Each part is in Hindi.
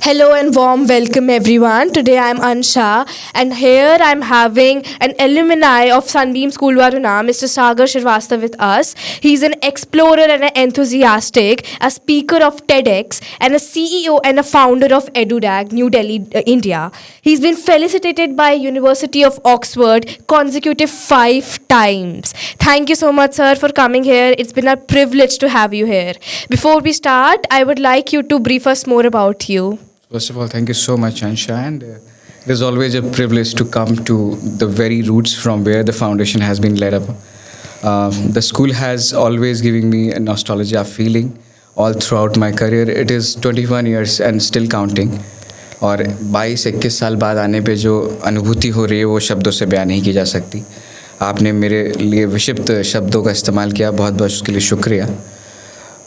Hello and warm welcome everyone. Today I am Ansha and here I am having an alumni of Sunbeam School Varuna, Mr. Sagar Shrivastava with us. He is an explorer and an enthusiastic, a speaker of TEDx and a CEO and a founder of EduDag, New Delhi, India. He's been felicitated by University of Oxford consecutive 5 times. Thank you so much sir for coming here. It's been a privilege to have you here. Before we start, I would like you to brief us more about you. First of all, thank you so much, Ansha. And it is always a privilege to come to the very roots from where the foundation has been led up. The school has always given me a nostalgia feeling all throughout my career. It is 21 years and still counting. और 22-21 साल बाद आने पे जो अनुभूति हो रही है वो शब्दों से बयान नहीं की जा सकती. आपने मेरे लिए विक्षिप्त शब्दों का इस्तेमाल किया, बहुत बहुत उसके लिए शुक्रिया.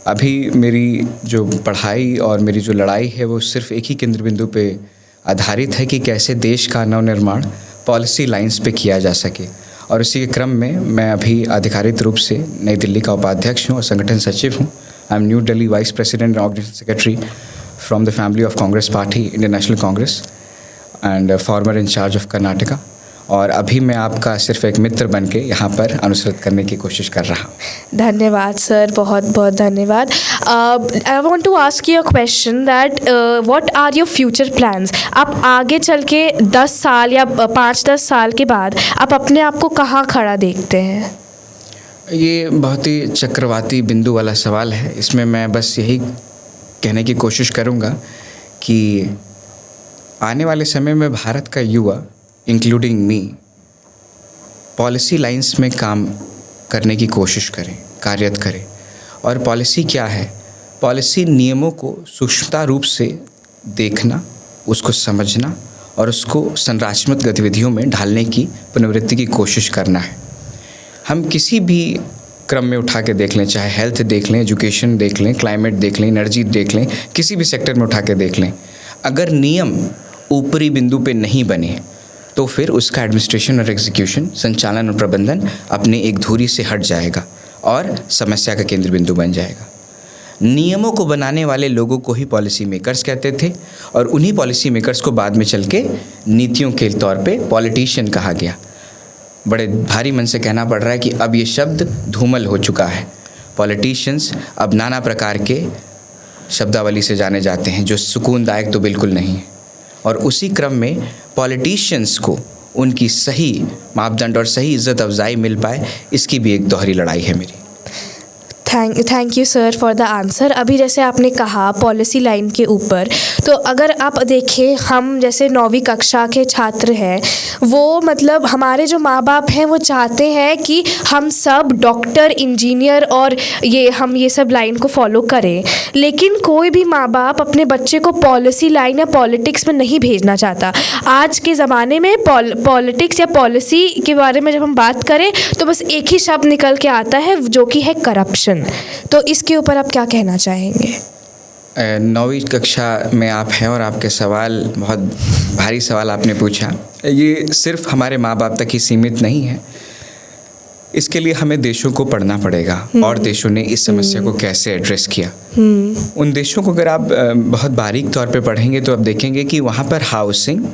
अभी मेरी जो पढ़ाई और मेरी जो लड़ाई है वो सिर्फ एक ही केंद्र बिंदु पे आधारित है कि कैसे देश का नवनिर्माण पॉलिसी लाइंस पे किया जा सके. और इसी के क्रम में मैं अभी आधिकारिक रूप से नई दिल्ली का उपाध्यक्ष हूँ और संगठन सचिव हूँ. I am new Delhi vice president and organisation secretary from the family of Congress party, Indian national Congress and former incharge of Karnataka. और अभी मैं आपका सिर्फ एक मित्र बन के यहाँ पर अनुसरित करने की कोशिश कर रहा हूँ. धन्यवाद सर, बहुत बहुत धन्यवाद. I want to ask you a question that what are your future plans. आप आगे चल के 10 साल या 5-10 साल के बाद आप अपने आप को कहाँ खड़ा देखते हैं? ये बहुत ही चक्रवाती बिंदु वाला सवाल है. इसमें मैं बस यही कहने की कोशिश करूँगा कि आने वाले समय में भारत का युवा इंक्लूडिंग मी पॉलिसी लाइंस में काम करने की कोशिश करें, कार्यरत करें. और पॉलिसी क्या है? पॉलिसी नियमों को सूक्ष्मता रूप से देखना, उसको समझना और उसको संरचनात्मक गतिविधियों में ढालने की पुनरावृत्ति की कोशिश करना है. हम किसी भी क्रम में उठा के देख लें, चाहे हेल्थ देख लें, एजुकेशन देख लें, क्लाइमेट देख लें, एनर्जी देख लें, किसी भी सेक्टर में उठा के देख लें, अगर नियम ऊपरी बिंदु पे नहीं बने तो फिर उसका एडमिनिस्ट्रेशन और एग्जीक्यूशन, संचालन और प्रबंधन अपने एक धुरी से हट जाएगा और समस्या का केंद्र बिंदु बन जाएगा. नियमों को बनाने वाले लोगों को ही पॉलिसी मेकर्स कहते थे और उन्हीं पॉलिसी मेकर्स को बाद में चल के नीतियों के तौर पे पॉलिटिशियन कहा गया. बड़े भारी मन से कहना पड़ रहा है कि अब ये शब्द धूमल हो चुका है. पॉलिटिशियंस अब नाना प्रकार के शब्दावली से जाने जाते हैं जो सुकूनदायक तो बिल्कुल नहीं है. और उसी क्रम में पॉलिटिशियंस को उनकी सही मापदंड और सही इज्जत अफजाई मिल पाए, इसकी भी एक दोहरी लड़ाई है मेरी. Thank you sir for the answer. अभी जैसे आपने कहा पॉलिसी लाइन के ऊपर, तो अगर आप देखें हम जैसे 9वीं कक्षा के छात्र हैं, वो मतलब हमारे जो माँ बाप हैं वो चाहते हैं कि हम सब डॉक्टर, इंजीनियर और हम ये सब लाइन को फॉलो करें. लेकिन कोई भी माँ बाप अपने बच्चे को पॉलिसी लाइन या पॉलिटिक्स में नहीं भेजना चाहता. आज के ज़माने में पॉलिटिक्स या पॉलिसी के बारे में जब हम बात करें तो बस एक ही शब्द निकल के आता है जो कि है करप्शन. तो इसके ऊपर आप क्या कहना चाहेंगे? 9वीं कक्षा में आप हैं और आपके सवाल बहुत भारी सवाल आपने पूछा. ये सिर्फ हमारे माँ बाप तक ही सीमित नहीं है. इसके लिए हमें देशों को पढ़ना पड़ेगा और देशों ने इस समस्या को कैसे एड्रेस किया. उन देशों को अगर आप बहुत बारीक तौर पे पढ़ेंगे तो आप देखेंगे कि वहाँ पर हाउसिंग,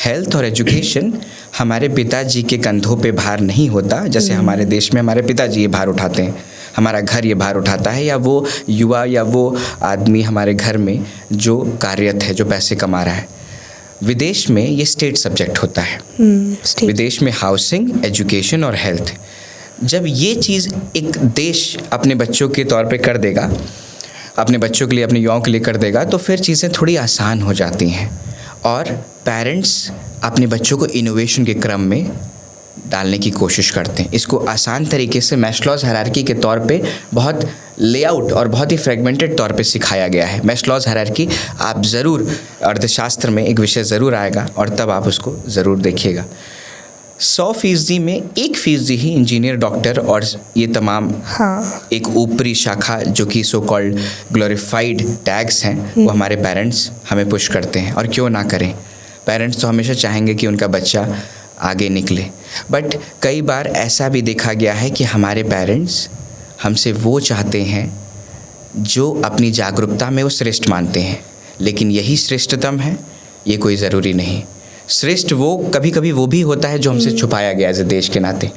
हेल्थ और एजुकेशन हमारे पिताजी के कंधों पे भार नहीं होता. जैसे हमारे देश में हमारे पिताजी ये भार उठाते हैं, हमारा घर ये भार उठाता है, या वो युवा या वो आदमी हमारे घर में जो कार्यरत है, जो पैसे कमा रहा है. विदेश में ये स्टेट सब्जेक्ट होता है. विदेश में हाउसिंग, एजुकेशन और हेल्थ. जब ये चीज़ एक देश अपने बच्चों के तौर पे कर देगा, अपने बच्चों के लिए, अपने युवाओं के लिए कर देगा, तो फिर चीज़ें थोड़ी आसान हो जाती हैं. और पेरेंट्स अपने बच्चों को इनोवेशन के क्रम में डालने की कोशिश करते हैं. इसको आसान तरीके से मैस्लोज़ हायरार्की के तौर पे बहुत लेआउट और बहुत ही फ्रेगमेंटेड तौर पे सिखाया गया है. मैस्लोज़ हायरार्की आप ज़रूर, अर्थशास्त्र में एक विषय ज़रूर आएगा और तब आप उसको ज़रूर देखिएगा. 100% में 1% ही इंजीनियर, डॉक्टर और ये तमाम एक ऊपरी शाखा जो कि सो कॉल्ड ग्लोरीफाइड टैग्स हैं, वो हमारे पेरेंट्स हमें पुश करते हैं. और क्यों ना करें, पेरेंट्स तो हमेशा चाहेंगे कि उनका बच्चा आगे निकले. बट कई बार ऐसा भी देखा गया है कि हमारे पेरेंट्स हमसे वो चाहते हैं जो अपनी जागरूकता में वो श्रेष्ठ मानते हैं. लेकिन यही श्रेष्ठतम है, ये कोई ज़रूरी नहीं। श्रेष्ठ वो कभी कभी वो भी होता है जो हमसे छुपाया गया एज ए देश के नाते।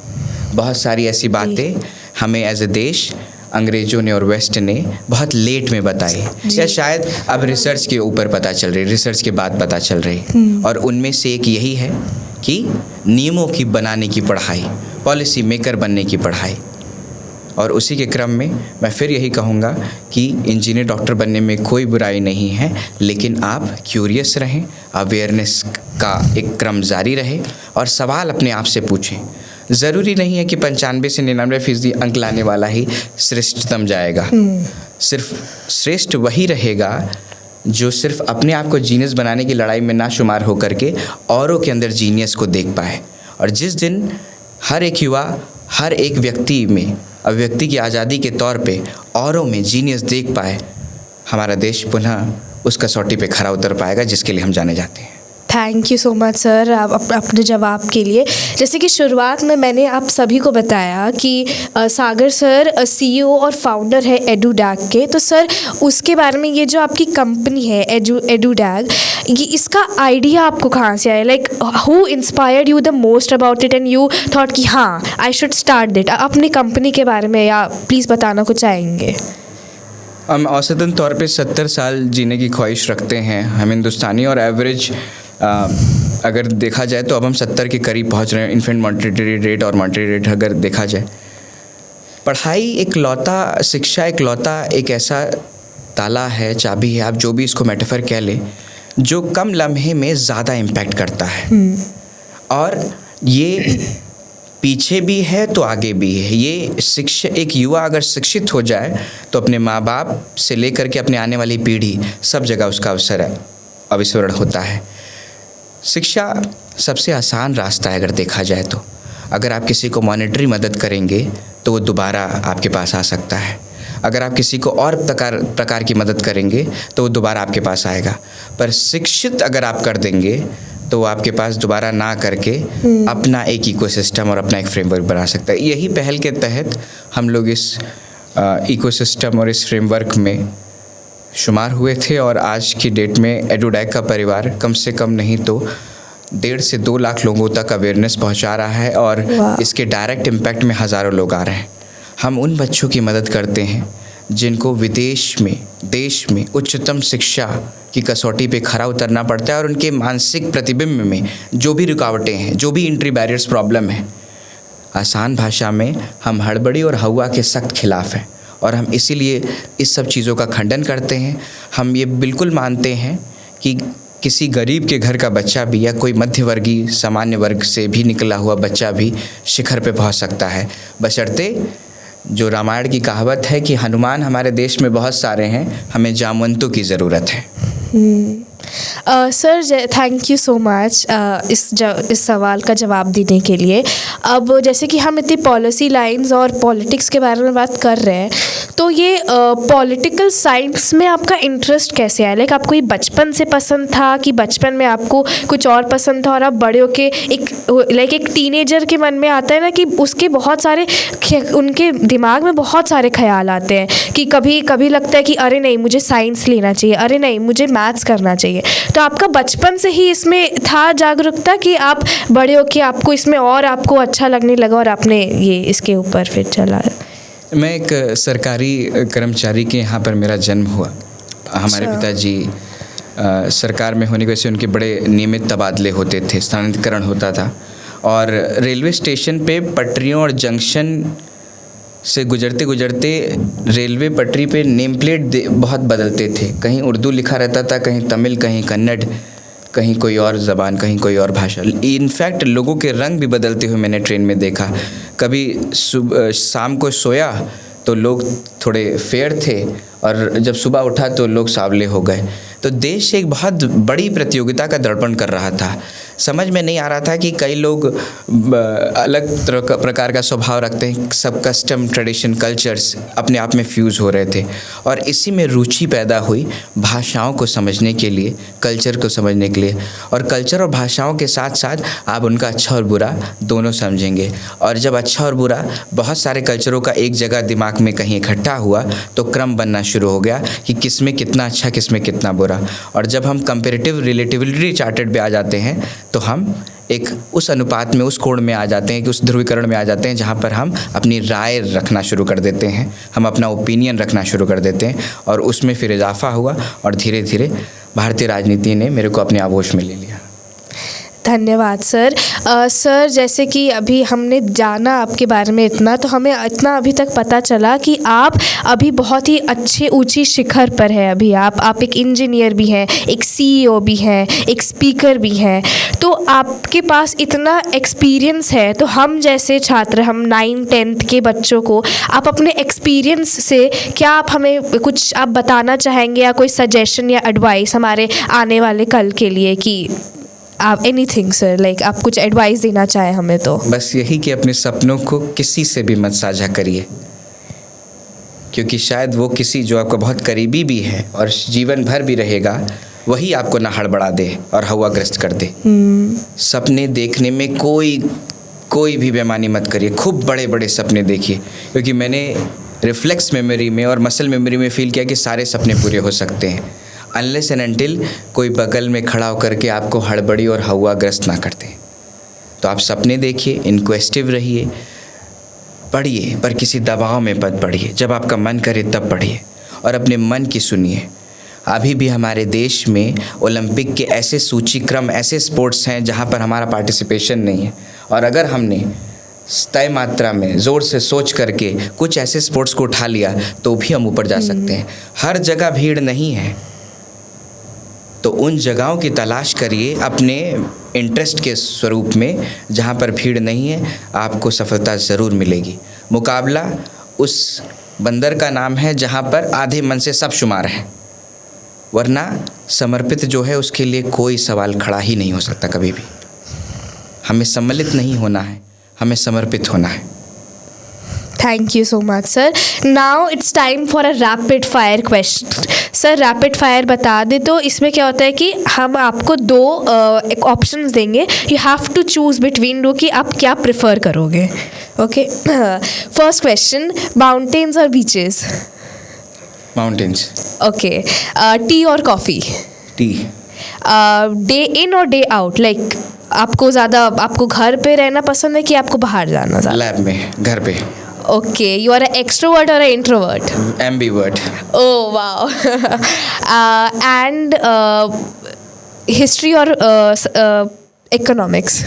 बहुत सारी ऐसी बातें हमें एज ए देश अंग्रेज़ों ने और वेस्ट ने बहुत लेट में बताई, या शायद अब रिसर्च के ऊपर पता चल रही, रिसर्च के बाद पता चल रही। और उनमें से एक यही है कि नियमों की बनाने की पढ़ाई, पॉलिसी मेकर बनने की पढ़ाई। और उसी के क्रम में मैं फिर यही कहूँगा कि इंजीनियर डॉक्टर बनने में कोई बुराई नहीं है, लेकिन आप क्यूरियस रहें, अवेयरनेस का एक क्रम जारी रहे और सवाल अपने आप से पूछें। ज़रूरी नहीं है कि 95 से 99% अंक लाने वाला ही श्रेष्ठतम जाएगा। सिर्फ श्रेष्ठ वही रहेगा जो सिर्फ अपने आप को जीनियस बनाने की लड़ाई में ना शुमार होकर के औरों के अंदर जीनियस को देख पाए। और जिस दिन हर एक युवा, हर एक व्यक्ति में अभिव्यक्ति की आज़ादी के तौर पे औरों में जीनियस देख पाए, हमारा देश पुनः उस कसौटी पे खरा उतर पाएगा जिसके लिए हम जाने जाते हैं। Thank you so much sir आप अपने जवाब के लिए। जैसे कि शुरुआत में मैंने आप सभी को बताया कि सागर सर CEO और फाउंडर है एडुडैग के। तो सर उसके बारे में, ये जो आपकी कंपनी है एडुडैग, ये इसका आइडिया आपको कहाँ से आया? Like who inspired you the most about it and you thought कि हाँ आई शुड स्टार्ट दिट? अपनी कंपनी के बारे में या प्लीज़ बताना कुछ चाहेंगे? हम औसतन तौर पे 70 साल जीने की ख्वाहिश रखते हैं हम हिंदुस्तानी, और एवरेज अगर देखा जाए तो अब हम 70 के करीब पहुंच रहे हैं। इन्फेंट मॉर्टेलिटी रेट और मॉर्टेलिटी रेट अगर देखा जाए, पढ़ाई इकलौता, शिक्षा इकलौता एक ऐसा ताला है, चाबी है, आप जो भी इसको मेटाफर कह लें, जो कम लम्हे में ज़्यादा इम्पैक्ट करता है। और ये पीछे भी है तो आगे भी है। ये शिक्षा, एक युवा अगर शिक्षित हो जाए तो अपने माँ बाप से लेकर के अपने आने वाली पीढ़ी सब जगह उसका अविस्मरण होता है। शिक्षा सबसे आसान रास्ता है अगर देखा जाए तो। अगर आप किसी को मॉनेटरी मदद करेंगे तो वो दोबारा आपके पास आ सकता है। अगर आप किसी को और प्रकार की मदद करेंगे तो वो दोबारा आपके पास आएगा। पर शिक्षित अगर आप कर देंगे तो वो आपके पास दोबारा ना करके अपना एक इकोसिस्टम और अपना एक फ्रेमवर्क बना सकता है। यही पहल के तहत हम लोग इस इकोसिस्टम और इस फ्रेमवर्क में शुमार हुए थे। और आज की डेट में एडुडैग का परिवार कम से कम नहीं तो 1.5 से 2 लाख लोगों तक अवेयरनेस पहुंचा रहा है, और इसके डायरेक्ट इम्पैक्ट में हज़ारों लोग आ रहे हैं। हम उन बच्चों की मदद करते हैं जिनको विदेश में, देश में उच्चतम शिक्षा की कसौटी पे खरा उतरना पड़ता है, और उनके मानसिक प्रतिबिंब में जो भी रुकावटें हैं, जो भी एंट्री बैरियर्स प्रॉब्लम है, आसान भाषा में हम हड़बड़ी और हवा के सख्त खिलाफ हैं। और हम इसीलिए इस सब चीज़ों का खंडन करते हैं। हम ये बिल्कुल मानते हैं कि किसी गरीब के घर का बच्चा भी या कोई मध्यवर्गीय सामान्य वर्ग से भी निकला हुआ बच्चा भी शिखर पे पहुंच सकता है, बशर्ते जो रामायण की कहावत है कि हनुमान हमारे देश में बहुत सारे हैं, हमें जामवंतों की ज़रूरत है। Sir thank you so much इस सवाल का जवाब देने के लिए। अब जैसे कि हम इतनी पॉलिसी लाइंस और पॉलिटिक्स के बारे में बात कर रहे हैं, तो ये पॉलिटिकल साइंस में आपका इंटरेस्ट कैसे आया? लाइक आपको ये बचपन से पसंद था कि बचपन में आपको कुछ और पसंद था और आप बड़े होके एक टीनेजर के मन में आता है ना कि उसके बहुत सारे, उनके दिमाग में बहुत सारे ख्याल आते हैं कि कभी कभी लगता है कि अरे नहीं मुझे साइंस लेना चाहिए, अरे नहीं मुझे मैथ्स करना चाहिए। तो आपका बचपन से ही इसमें था जागरूकता कि आप बड़े होके आपको इसमें और आपको अच्छा लगने लगा और आपने ये इसके ऊपर फिर चला? मैं एक सरकारी कर्मचारी के यहाँ पर मेरा जन्म हुआ। हमारे पिताजी सरकार में होने की वजह से उनके बड़े नियमित तबादले होते थे, स्थानांतरण होता था, और रेलवे स्टेशन पे पटरियों और जंक्शन से गुजरते गुजरते रेलवे पटरी पे नेम प्लेट बहुत बदलते थे। कहीं उर्दू लिखा रहता था, कहीं तमिल, कहीं कन्नड़, कहीं कोई और ज़बान, कहीं कोई और भाषा। इनफैक्ट लोगों के रंग भी बदलते हुए मैंने ट्रेन में देखा। कभी शाम को सोया तो लोग थोड़े फेयर थे, और जब सुबह उठा तो लोग सांवले हो गए। तो देश एक बहुत बड़ी प्रतियोगिता का दर्पण कर रहा था। समझ में नहीं आ रहा था कि कई लोग अलग प्रकार का स्वभाव रखते हैं, सब कस्टम ट्रेडिशन कल्चर्स अपने आप में फ्यूज़ हो रहे थे, और इसी में रुचि पैदा हुई भाषाओं को समझने के लिए, कल्चर को समझने के लिए। और कल्चर और भाषाओं के साथ साथ आप उनका अच्छा और बुरा दोनों समझेंगे, और जब अच्छा और बुरा बहुत सारे कल्चरों का एक जगह दिमाग में कहीं इकट्ठा हुआ तो क्रम बनना शुरू हो गया कि किस में कितना अच्छा, किस में कितना बुरा। और जब हम कंपैरेटिव रिलेटिविलिटी चार्टेड पे आ जाते हैं तो हम एक उस अनुपात में, उस कोण में आ जाते हैं, कि उस ध्रुवीकरण में आ जाते हैं जहाँ पर हम अपनी राय रखना शुरू कर देते हैं, हम अपना ओपिनियन रखना शुरू कर देते हैं, और उसमें फिर इजाफा हुआ और धीरे धीरे भारतीय राजनीति ने मेरे को अपने आगोश में ले लिया। धन्यवाद सर। सर, जैसे कि अभी हमने जाना आपके बारे में इतना, तो हमें इतना अभी तक पता चला कि आप अभी बहुत ही अच्छे ऊंची शिखर पर है। अभी आप एक इंजीनियर भी हैं, एक CEO भी हैं, एक स्पीकर भी हैं, तो आपके पास इतना एक्सपीरियंस है। तो हम जैसे छात्र, हम 9th-10th के बच्चों को आप अपने एक्सपीरियंस से क्या आप हमें कुछ आप बताना चाहेंगे, या कोई सजेशन या एडवाइस हमारे आने वाले कल के लिए, कि आप एनीथिंग सर, लाइक आप कुछ एडवाइस देना चाहें हमें? तो बस यही कि अपने सपनों को किसी से भी मत साझा करिए, क्योंकि शायद वो किसी जो आपका बहुत करीबी भी है और जीवन भर भी रहेगा, वही आपको ना हड़बड़ा दे और हवाग्रस्त कर दे। सपने देखने में कोई भी बेईमानी मत करिए, खूब बड़े बड़े सपने देखिए, क्योंकि मैंने रिफ्लेक्स मेमोरी में और मसल मेमोरी में फील किया कि सारे सपने पूरे हो सकते हैं, अनलेस एंड अनटिल कोई बगल में खड़ा होकर के आपको हड़बड़ी और हवाग्रस्त ना करते। तो आप सपने देखिए, इन्क्वेस्टिव रहिए, पढ़िए, पर किसी दबाव में मत पढ़िए, जब आपका मन करे तब पढ़िए और अपने मन की सुनिए। अभी भी हमारे देश में ओलंपिक के ऐसे सूचीक्रम, ऐसे स्पोर्ट्स हैं जहाँ पर हमारा पार्टिसिपेशन नहीं है, और अगर हमने तय मात्रा में ज़ोर से सोच करके कुछ ऐसे स्पोर्ट्स को उठा लिया तो भी हम ऊपर जा सकते हैं। हर जगह भीड़ नहीं है, तो उन जगहों की तलाश करिए अपने इंटरेस्ट के स्वरूप में, जहाँ पर भीड़ नहीं है, आपको सफलता ज़रूर मिलेगी। मुकाबला उस बंदर का नाम है जहाँ पर आधे मन से सब शुमार है, वरना समर्पित जो है उसके लिए कोई सवाल खड़ा ही नहीं हो सकता कभी भी। हमें सम्मिलित नहीं होना है, हमें समर्पित होना है। Thank you so much sir. Now it's time for a rapid fire question. Sir, rapid fire बता दे तो इसमें क्या होता है कि हम आपको 2 ऑप्शंस देंगे, you have to choose between 2 कि आप क्या प्रेफर करोगे। ओके, फर्स्ट क्वेश्चन, माउंटेन्स और बीचेस? माउंटेन्स। ओके, टी और कॉफ़ी? टी। डे इन और डे आउट, लाइक आपको घर पे रहना पसंद है कि आपको बाहर जाना ज़्यादा? लैब में, घर पे। Okay, you are an extrovert or an introvert? Ambivert. Oh wow. And history or economics?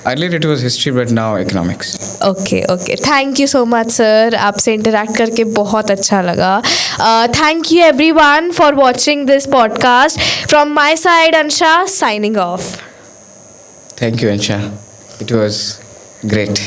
Earlier it was history, but now economics. Okay. Thank you so much, sir. आपसे इंटरेक्ट करके बहुत अच्छा लगा. Thank you everyone for watching this podcast. From my side, Ansha signing off. Thank you, Ansha. It was great.